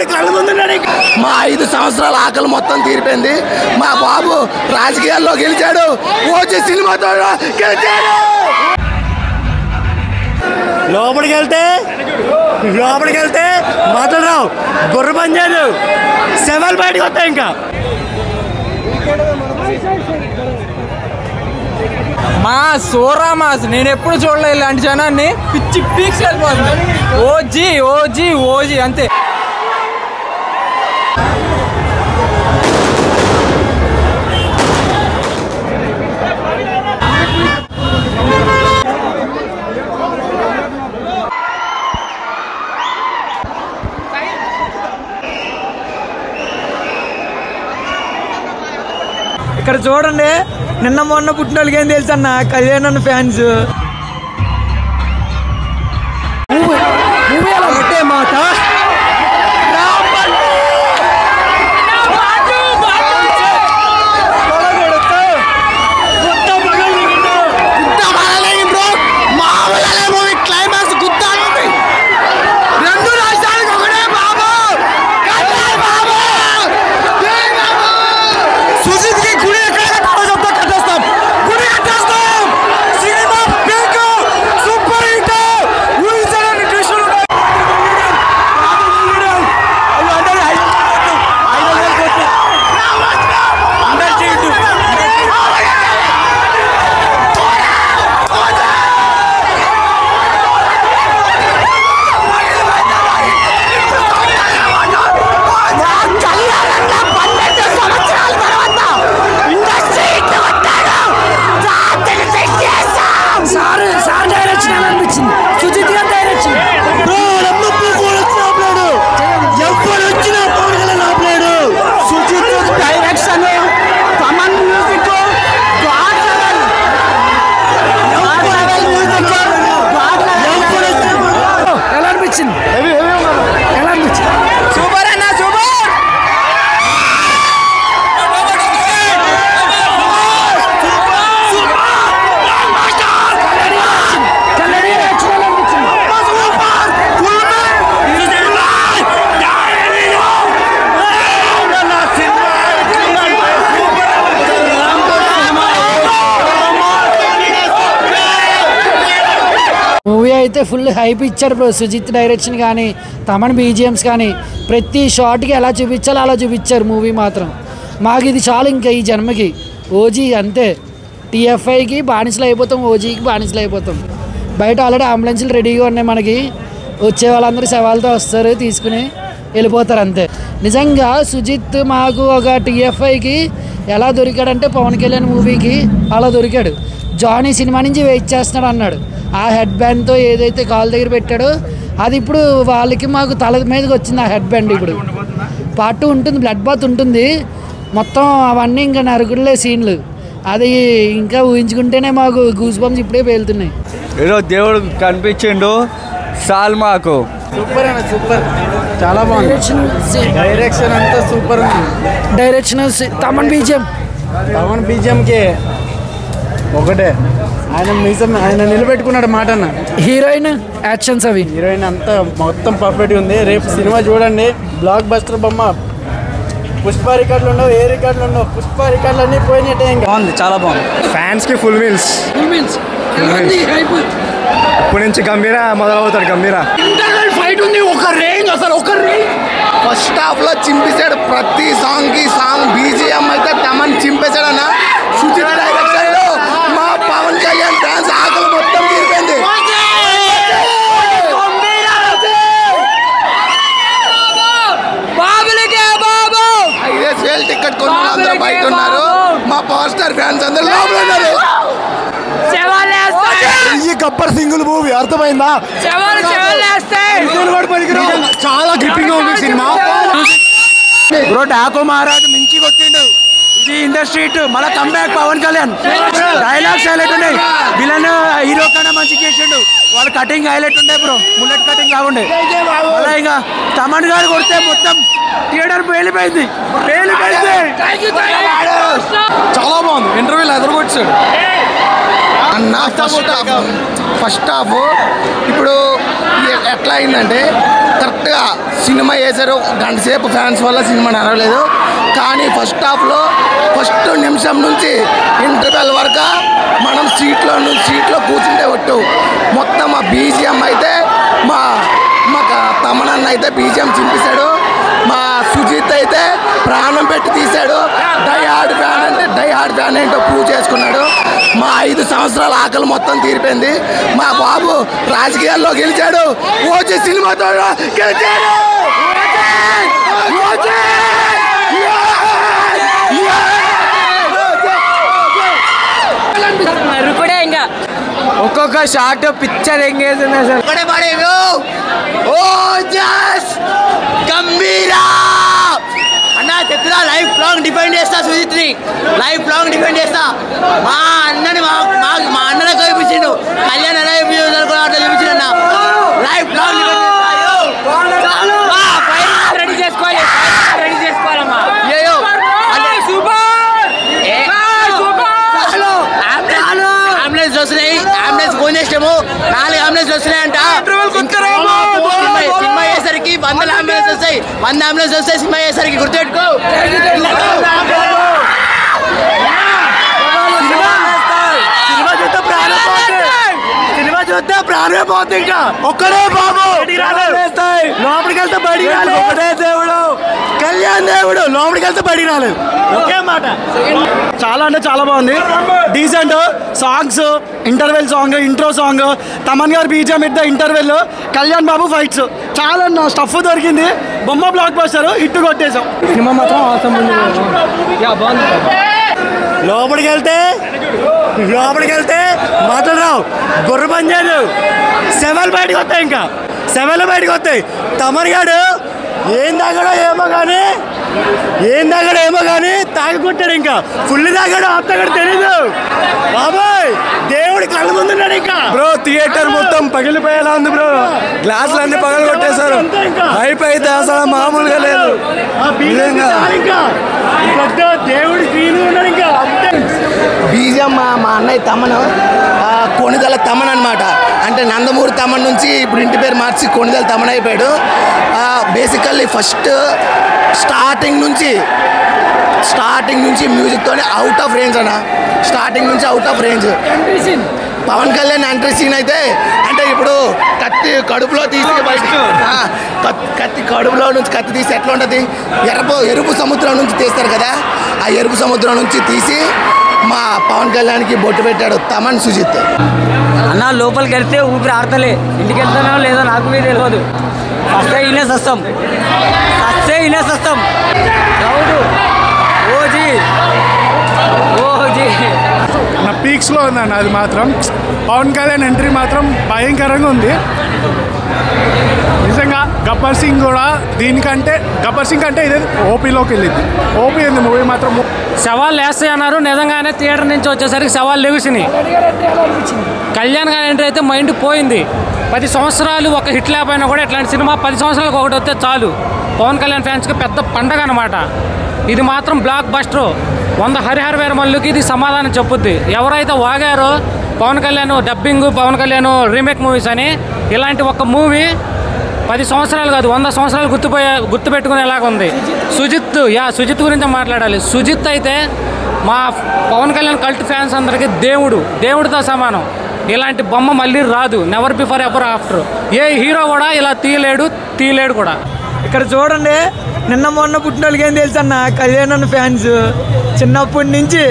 రాముడి కళ్ళ ముందున్నాడు. మా 5 సంవత్సరాల ఆకలి మొత్తం తీరిపోయింది. మా బాబు రాజకీయాల్లో గెలిచాడు. ఓజీ సినిమాతో గెలిచాడు. లోపలికి వెళ్తే మాటలు రావు, బుర్ర పని చేయదు, శవాలు బయటకు వస్తాయి. ఇంకా మా సోరా మాస్ నేను ఎప్పుడు చూడలేదు ఇలాంటి జనాన్ని. పిచ్చి పీక్స్ వెళ్ళిపోతుంది. ఓజీ ఓజీ ఓజీ అంతే. ఇక్కడ చూడండి, నిన్న మొన్న పుట్టినోళ్ళకి ఏం తెలుసు అన్న, కళ్యాణ్ ఫ్యాన్స్. ఒకటే మాట, అయితే ఫుల్ హైప్ ఇచ్చాడు బ్రో. సుజిత్ డైరెక్షన్ కానీ, తమన్ బీజిఎమ్స్ కానీ, ప్రతి షాట్కి ఎలా చూపించాలో అలా చూపించారు. మూవీ మాత్రం మాకు ఇది చాలు. ఇంకా ఈ జన్మకి ఓజీ అంతే. టీఎఫ్ఐకి బానిసలు అయిపోతాం, ఓజీకి బానిసలు అయిపోతాం. బయట ఆల్రెడీ అంబులెన్స్లు రెడీగా ఉన్నాయి. మనకి వచ్చే వాళ్ళందరూ సవాల్తో వస్తారు, తీసుకుని వెళ్ళిపోతారు అంతే. నిజంగా సుజిత్ మాకు ఒక టీఎఫ్ఐకి ఎలా దొరికాడంటే పవన్ కళ్యాణ్ మూవీకి అలా దొరికాడు. జానీ సినిమా నుంచి వెయిట్ చేస్తున్నాడు అన్నాడు. ఆ హెడ్ బ్యాండ్తో ఏదైతే కాల్ దగ్గర పెట్టాడో అది ఇప్పుడు వాళ్ళకి మాకు తల మీదకి వచ్చింది. ఆ హెడ్ బ్యాండ్ ఇప్పుడు పార్ట్ 2 ఉంటుంది, బ్లడ్ బాత్ ఉంటుంది మొత్తం. అవన్నీ ఇంకా నరుగులే సీన్లు. అది ఇంకా ఊహించుకుంటేనే మాకు గూస్ బంప్స్ ఇప్పుడే పేలుతున్నాయి. ఏదో దేవుడు కనిపించిండు సాల్ మాకు. సూపర్ అన్న, సూపర్, చాలా బాగుంది. డైరెక్షన్ అంతా సూపర్ ఉంది. డైరెక్షన్ తమన్ బీజిఎంకి ఒకటే ఆయన నిలబెట్టుకున్నాడు మాట అన్న. హీరోయిన్ యాక్షన్స్ అవి హీరోయిన్ అంతా మొత్తం పర్ఫెక్ట్గా ఉంది. రేపు సినిమా చూడండి, బ్లాక్ బస్టర్ బొమ్మ. పుష్ప రికార్డులు ఉండవు, ఏ రికార్డులు ఉండవు. పుష్ప రికార్డులు అన్నీ పోయినట్టే. ఇంకా బాగుంది, చాలా బాగుంది. ఫ్యాన్స్కి ఫుల్ మీల్స్. ఇప్పటి నుంచి గంభీర మొదలవుతాడు. గంభీర ఫైట్ ఉంది, ఒక రేంజ్ అసలు, ఒక రేంజ్. ఫస్ట్ హాఫ్ లో చింపేశాడు ప్రతి సాంగ్ కి. సాంగ్ బీజిఎం అయితే తమన్ చింపేశాడు అన్న. సుజిత్ డైరెక్షన్ లో మా పవన్ కళ్యాణ్ డాన్స్ ఆకలి మొత్తం తీరిపోయింది. టికెట్ కొన్న అందరూ బయట ఉన్నారు. మా పవర్ స్టార్ ఫ్యాన్స్ అందరూ లోపల ఉన్నారు. గబ్బర్ సింగిల్ మూవీ అర్థమైందా? చాలా గ్రిప్పింగ్ ఉంది సినిమా. బ్రో డాకో మహారాజ్ మించి కొట్టిండు. ఇది ఇండస్ట్రీ మళ్ళీ comeback Pawan Kalyan. Dialogues highlight ఉన్నాయి. విలన్ హీరో కన్నా మంచి చేసిండు. వాళ్ళు కటింగ్ హైలైట్ ఉండే బ్రో, బుల్లెట్ కటింగ్ బాగుండే. అలా ఇంకా తమన్ గారు కొడితే మొత్తం థియేటర్ పేలిపోయింది. చాలా బాగుంది. ఇంటర్వ్యూలు ఎదురుకొచ్చాడు అన్న. ఫస్ట్ హాఫ్ ఇప్పుడు ఎట్లా అయిందంటే కరెక్ట్గా సినిమా వేశారు. గంట సేపు ఫ్యాన్స్ వల్ల సినిమా నడవలేదు. కానీ ఫస్ట్ హాఫ్లో ఫస్ట్ నిమిషం నుంచి ఇంటర్వెల్ వరకు మనం సీట్లో కూర్చుంటే ఒట్టు మొత్తం మా బీజిఎం అయితే మా తమనన్న అయితే బీజిఎం చింపేశాడు. మా సుజిత్ అయితే ప్రాణం పెట్టి తీశాడు. డై హార్డ్ ఫ్యాన్ ఏంటో ప్రూవ్ చేసుకున్నాడు. మా 5 సంవత్సరాల ఆకలి మొత్తం తీరిపోయింది. మా బాబు రాజకీయాల్లో గెలిచాడు. ఓజీ సినిమాతో గెలిచాడు. ఇంకా ఒక్కొక్క షార్ట్ పిక్చర్ ఎంగేజ్ అసలు గంభీరా అన్న చెప్తున్నా లైఫ్ లాంగ్ డిపెండ్ చేస్తా. సుజిత్ని లైఫ్ లాంగ్ డిపెండ్ చేస్తా. మా అన్నని మా అన్ననే చూపించిండు. కళ్యాణ్ ఎలా చూపించాడు అట్లా చూపించిండు అన్న. లైఫ్ లాంగ్ రెడీ చేసుకోవాలి చేసుకోవాలమ్మా. అంబులెన్స్ వస్తున్నాయి. అంబులెన్స్ ఫోన్ చేసాము. 4 అంబులెన్స్ వస్తున్నాయంట. సినిమా అయ్యేసరికి 100 అంబులెన్స్ వస్తాయి. 100 అంబులెన్స్ వస్తాయి సినిమా అయ్యేసరికి. గుర్తుపెట్టుకో. సినిమా చూస్తే ప్రాణమే పోతుంది. ఇంకా ఒక్కడే బాబు లోపలికి వెళ్తే బయటికి రాలేదు. ఒకటే దేవుడు కళ్యాణ్ దేవుడు. లోపలికి వెళ్తే బయటికి రాలేదు. ఒకే మాట. చాలా అంటే చాలా బాగుంది. Decent songs, interval song, intro song, Thaman గారు బీజిఎం ఇద్ద ఇంటర్వెల్, కళ్యాణ్ బాబు ఫైట్స్ చాలా స్టఫ్ దొరికింది. బొమ్మ బ్లాక్ బస్టర్ హిట్ కొట్టేశాం. సినిమా మాత్రం అవసరం బాగుంది. లోపలికి వెళ్తే మాటలు రావు. గొర్రె పని చేయదు. సెవెల్ బయటకు వస్తాయి. ఇంకా సెవెల్ బయటకు వస్తాయి. తమన్ గారు ఏం తాగాడో ఏమో కానీ తాగుకుంటాడు. ఇంకా ఫుల్ తాగాడు ఆఫ్ తాగాడు తెలీదు. బాబాయ్ దేవుడి కళ్ళ ముందున్నాడు. ఇంకా బ్రో థియేటర్ మొత్తం పగిలిపోయేలా ఉంది బ్రో. గ్లాసులు అన్ని పగలు కొట్టేశారు. అయిపోయితే అసలు మామూలుగా లేదు. దేవుడి స్క్రీన్ ఉన్నాడు. ఇంకా బీజం మా అన్నయ్య తమను కొణిదల తమన్ అనమాట. అంటే నందమూరి తమన్ నుంచి ఇప్పుడు ఇంటి పేరు మార్చి కొణిదల తమన్ అయిపోయాడు. బేసికల్లీ ఫస్ట్ స్టార్టింగ్ నుంచి మ్యూజిక్తోనే అవుట్ ఆఫ్ రేంజ్ అన్న. స్టార్టింగ్ నుంచి out of range. Pawan Kalyan entry scene అయితే అంటే ఇప్పుడు కత్తి కడుపులో తీసి కత్తి కడుపులో నుంచి కత్తి తీసి ఎట్లా ఉంటుంది, ఎరుపు సముద్రం నుంచి తీస్తారు కదా, ఆ ఎరుపు సముద్రం నుంచి తీసి మా పవన్ కళ్యాణ్కి బొట్టు పెట్టాడు తమన్ సుజిత్ అన్న. లోపలికి వెళ్తే ఊపిరి ఆడతలే. ఇంటికి వెళ్తానో లేదో నాకు మీద తెలియదు. సస్తే ఇనేస్తాం రౌడు ఓజీ నా పీక్స్లో ఉందన్న. అది మాత్రం పవన్ కళ్యాణ్ ఎంట్రీ మాత్రం భయంకరంగా ఉంది నిజంగా. గబ్బర్ సింగ్ కూడా దీనికంటే గబ్బర్ సింగ్ అంటే ఇదే ఓపీలోకి వెళ్ళింది. ఓపీ ఉంది మూవీ మాత్రం. సవాళ్ళు వేస్తాయి అన్నారు. నిజంగానే థియేటర్ నుంచి వచ్చేసరికి సవాళ్ళు లెగిసినాయి. కళ్యాణ్ గారి ఎంట్రీ అయితే మైండ్ పోయింది. 10 సంవత్సరాలు ఒక హిట్ లేకపోయినా కూడా ఇట్లాంటి సినిమా 10 సంవత్సరాలకు ఒకటి వస్తే చాలు. పవన్ కళ్యాణ్ ఫ్యాన్స్కి పెద్ద పండగ అనమాట. ఇది మాత్రం బ్లాక్ బస్టర్. 100 హరిహర వీరమల్లుకి ఇది సమాధానం చెప్పుద్ది. ఎవరైతే వాగారో Pawan Kalyan dubbing, Pawan Kalyan remake movies అని, ఇలాంటి ఒక మూవీ 10 సంవత్సరాలు కాదు 100 సంవత్సరాలు గుర్తుపెట్టుకునేలాగా ఉంది. సుజిత్ గురించి మాట్లాడాలి. సుజిత్ అయితే మా పవన్ కళ్యాణ్ కల్ట్ ఫ్యాన్స్ అందరికీ దేవుడితో సమానం. ఇలాంటి బొమ్మ మళ్ళీ రాదు. Never before ever after. ఏ హీరో కూడా ఇలా తీయలేడు కూడా. ఇక్కడ చూడండి, నిన్న మొన్న పుట్టిన వాళ్ళకి ఏం తెలుసు అన్న, కళ్యాణ్ అన్న ఫ్యాన్స్ చిన్నప్పటి నుంచి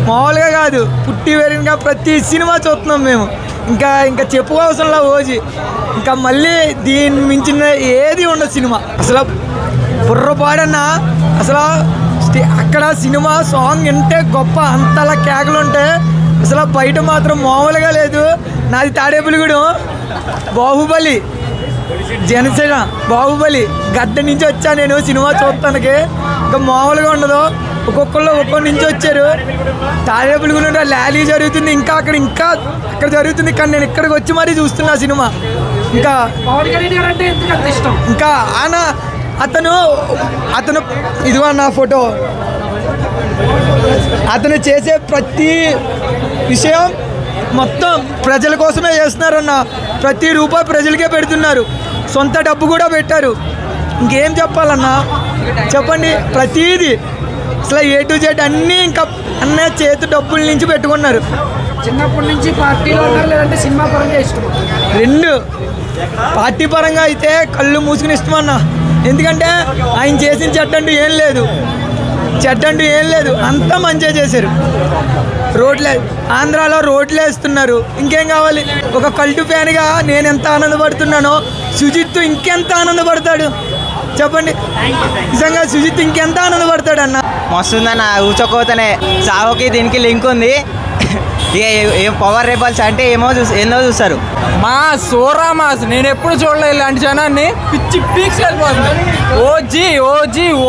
మామూలుగా కాదు, పుట్టి పెరిగిన ప్రతి సినిమా చూస్తున్నాం మేము. ఇంకా చెప్పుకోవసరంలా ఓజీ. ఇంకా మళ్ళీ దీన్ని మించిన ఏది ఉండదు సినిమా. అసలు బుర్రపాడన్నా అసలు అక్కడ సినిమా సాంగ్ వింటే గొప్ప, అంతలా కేకలు ఉంటే అసలు బయట మాత్రం మామూలుగా లేదు. నాది తాడేపులిగూడెం, బాహుబలి జనసేన బాహుబలి గడ్డ నుంచి వచ్చా నేను సినిమా చూడటానికి. ఇంకా మామూలుగా ఉండదు. ఒక్కొక్కళ్ళు ఒక్కొక్క నుంచి వచ్చారు. తాడేపులిగూడెం ర్యాలీ జరుగుతుంది, ఇంకా అక్కడ జరుగుతుంది. కానీ నేను ఇక్కడికి వచ్చి మరీ చూస్తున్నా సినిమా. ఇంకా ఇంకా అతను ఇదిగో నా ఫోటో. అతను చేసే ప్రతి విషయం మొత్తం ప్రజల కోసమే చేస్తున్నారన్న. ప్రతి రూపాయి ప్రజలకే పెడుతున్నారు, సొంత డబ్బు కూడా పెట్టారు. ఇంకేం చెప్పాలన్నా చెప్పండి. ప్రతీది అసలు A to Z అన్నీ ఇంకా అన్న చేతి డబ్బుల నుంచి పెట్టుకున్నారు. చిన్నప్పటి నుంచి పార్టీలో ఉన్నారు, లేదంటే సినిమా పరంగా ఇష్టం? రెండు. పార్టీ పరంగా అయితే కళ్ళు మూసుకుని ఇష్టమన్నా. ఎందుకంటే ఆయన చేసిన చెడ్డంటూ ఏం లేదు, అంతా మంచిగా చేశారు. రోడ్లే ఆంధ్రాలో రోడ్లు వేస్తున్నారు, ఇంకేం కావాలి? ఒక కల్టు ఫ్యాన్గా నేను ఎంత ఆనందపడుతున్నానో సుజిత్ ఇంకెంత ఆనందపడతాడు చెప్పండి. నిజంగా సుజిత్ ఇంకెంత ఆనందపడతాడు అన్న. మస్తుందన్న, ఊచకోతనే. సాహోకి దీనికి లింక్ ఉంది. ఇక పవర్ రేబల్స్ అంటే ఏందో చూస్తారు. మా సోరామాస్ నేను ఎప్పుడు చూడలేదు ఇలాంటి జనాన్ని. పిచ్చి పీక్స్ వెళ్ళిపోతుంది.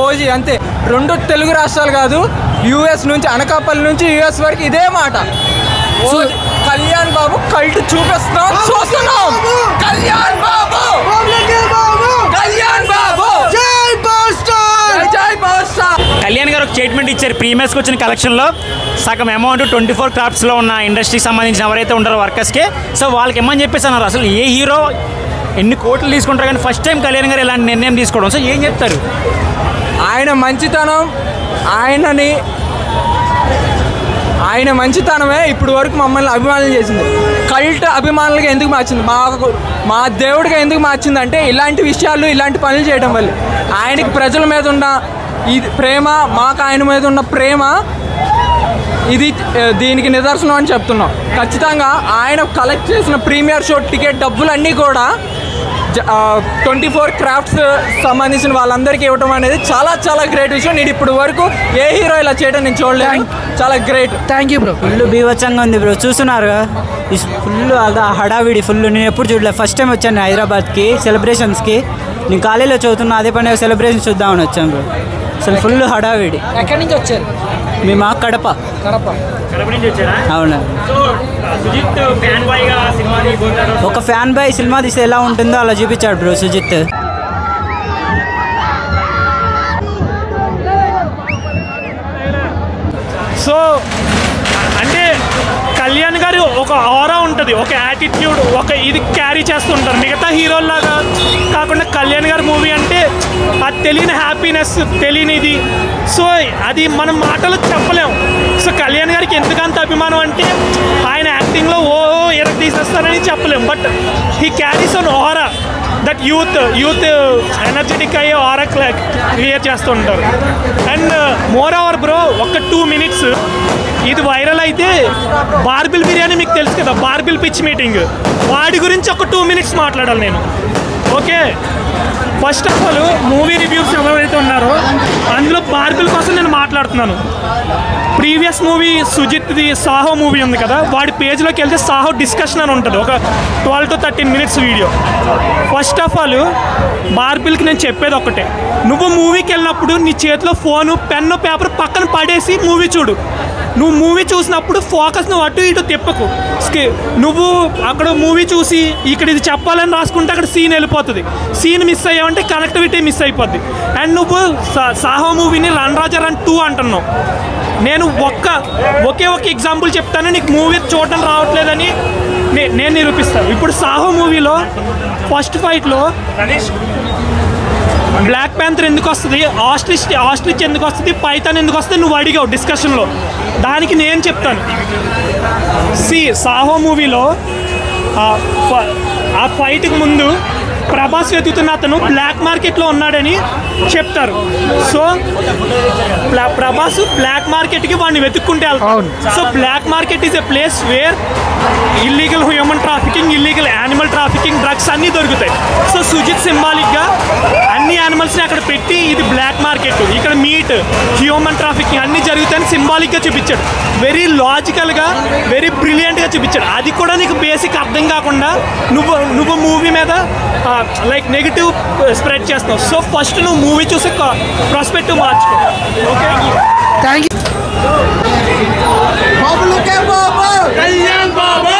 ఓజీ అంతే. 2 తెలుగు రాష్ట్రాలు కాదు, US నుంచి అనకాపల్లి నుంచి US వరకు ఇదే మాట. కళ్యాణ్ బాబు కల్ట్ చూస్తున్నాం. కళ్యాణ్ బాబు కళ్యాణ్ గారు ఒక స్టేట్మెంట్ ఇచ్చారు. ప్రీమియర్స్కి వచ్చిన కలెక్షన్లో సగం అమౌంట్ 24 క్రాఫ్ట్స్లో ఉన్న ఇండస్ట్రీకి సంబంధించిన ఎవరైతే ఉంటారో వర్కర్స్కి, సో వాళ్ళకి ఏమని చెప్పేసి అన్నారు. అసలు ఏ హీరో ఎన్ని కోట్లు తీసుకుంటారు, కానీ ఫస్ట్ టైం కళ్యాణ్ గారు ఇలాంటి నిర్ణయం తీసుకోవడం, సో ఏం చెప్తారు? ఆయన మంచితనమే ఇప్పుడు వరకు మమ్మల్ని అభిమానులు చేసింది. కల్ట్ అభిమానులుగా ఎందుకు మార్చింది, మా దేవుడిగా ఎందుకు మార్చిందంటే ఇలాంటి విషయాలు, ఇలాంటి పనులు చేయడం వల్ల. ఆయనకి ప్రజల మీద ఉన్న ఇది ప్రేమ, మాకు ఆయన మీద ఉన్న ప్రేమ, ఇది దీనికి నిదర్శనం అని చెప్తున్నాం. ఖచ్చితంగా ఆయన కలెక్ట్ చేసిన ప్రీమియర్ షో టికెట్ డబ్బులన్నీ కూడా 24 క్రాఫ్ట్స్ సంబంధించిన వాళ్ళందరికీ ఇవ్వడం అనేది చాలా చాలా గ్రేట్ విషయం. నేను ఇప్పుడు వరకు ఏ హీరో ఇలా చేయడం నేను చూడలేదు. చాలా great. Thank you bro. Full బీభత్సంగా ఉంది బ్రో, చూస్తున్నారు ఫుల్ హడావిడి ఫుల్. నేను ఎప్పుడు చూడలేదు, ఫస్ట్ టైం వచ్చాను హైదరాబాద్కి సెలబ్రేషన్స్కి. నేను కాలేజీలో చదువుతున్నా, అదే పని సెలబ్రేషన్ చూద్దామని వచ్చాను బ్రో. అసలు ఫుల్ హడావిడి. ఎక్కడి నుంచి వచ్చారు? మేము కడప నుంచి వచ్చారా? అవునా. ఒక ఫ్యాన్ బాయ్ సినిమా తీస్తే ఎలా ఉంటుందో అలా చూపించాడు బ్రో సుజిత్. సో అంటే కళ్యాణ్ గారు ఒక ఆరా ఉంటుంది, ఒక యాటిట్యూడ్, ఒక ఇది క్యారీ చేస్తుంటారు. మిగతా హీరోల్లాగా కాకుండా కళ్యాణ్ గారి మూవీ అంటే అది తెలియని హ్యాపీనెస్, తెలియనిది. సో అది మనం మాటలు చెప్పలేము. సో కళ్యాణ్ గారికి ఎందుకంత అభిమానం అంటే ఆయన యాక్టింగ్లో ఎర తీసేస్తారని చెప్పలేము. But he carries an aura, that youth energetic అయ్యే ఆరా క్లియర్ చేస్తూ ఉంటారు. అండ్ మోర్ ఓవర్ బ్రో, ఒక 2 minutes ఇది వైరల్ అయితే బార్బిల్ బిర్యానీ మీకు తెలుసు కదా, బార్బిల్ పిచ్ మీటింగ్, వాడి గురించి ఒక 2 minutes మాట్లాడాలి నేను. Okay, first of all movie reviews ఎవరైతే ఉన్నారో అందులో బార్బిల్ కోసం నేను మాట్లాడుతున్నాను. ప్రీవియస్ మూవీ సుజిత్ది సాహో మూవీ ఉంది కదా, వాడి పేజ్లోకి వెళ్తే సాహో డిస్కషన్ అని ఉంటుంది, ఒక 12 to 13 minutes video. First of all బార్బిల్కి నేను చెప్పేది ఒకటే, నువ్వు మూవీకి వెళ్ళినప్పుడు నీ చేతిలో ఫోను, పెన్ను, పేపర్ పక్కన పడేసి మూవీ చూడు. నువ్వు మూవీ చూసినప్పుడు ఫోకస్ నువ్వు అటు ఇటు తిప్పకు. నువ్వు అక్కడ మూవీ చూసి ఇక్కడ ఇది చెప్పాలని రాసుకుంటే అక్కడ సీన్ వెళ్ళిపోతుంది. సీన్ మిస్ అయ్యావంటే కనెక్టివిటీ మిస్ అయిపోద్ది. అండ్ నువ్వు సాహో మూవీని రన్ రాజా రన్ 2 అంటున్నావు. నేను ఒకే ఒక ఎగ్జాంపుల్ చెప్తాను, నీకు మూవీ చూడడం రావట్లేదని నేను నిరూపిస్తాను. ఇప్పుడు సాహో మూవీలో ఫస్ట్ ఫైట్లో బ్లాక్ ప్యాంథర్ ఎందుకు వస్తుంది, ఆస్ట్రిచ్ ఎందుకు వస్తుంది, పైథాన్ ఎందుకు వస్తుంది నువ్వు అడిగావు డిస్కషన్లో. దానికి నేను చెప్తాను. సాహో మూవీలో ఆ ఫైట్కి ముందు ప్రభాస్ వెతుకుతున్న అతను బ్లాక్ మార్కెట్లో ఉన్నాడని చెప్తారు. సో ప్రభాస్ బ్లాక్ మార్కెట్కి వాడిని వెతుక్కుంటే వెళ్తాడు. So black market is a place where illegal human trafficking, illegal animal trafficking, drugs అన్నీ దొరుకుతాయి. సో సుజిత్ సింబాలిక్గా అన్ని యానిమల్స్ని అక్కడ పెట్టి ఇది బ్లాక్ మార్కెట్, ఇక్కడ మీట్, హ్యూమన్ ట్రాఫికింగ్ అన్నీ జరుగుతాయని సింబాలిక్గా చూపించాడు. వెరీ లాజికల్గా, వెరీ బ్రిలియంట్గా చూపించాడు. అది కూడా నీకు బేసిక్ అర్థం కాకుండా నువ్వు మూవీ మీద లైక్ నెగిటివ్ స్ప్రెడ్ చేస్తావు. సో ఫస్ట్ నువ్వు మూవీ చూసే ప్రాస్పెక్టివ్ మార్చుకో. Okay, thank you. Kalyan Babu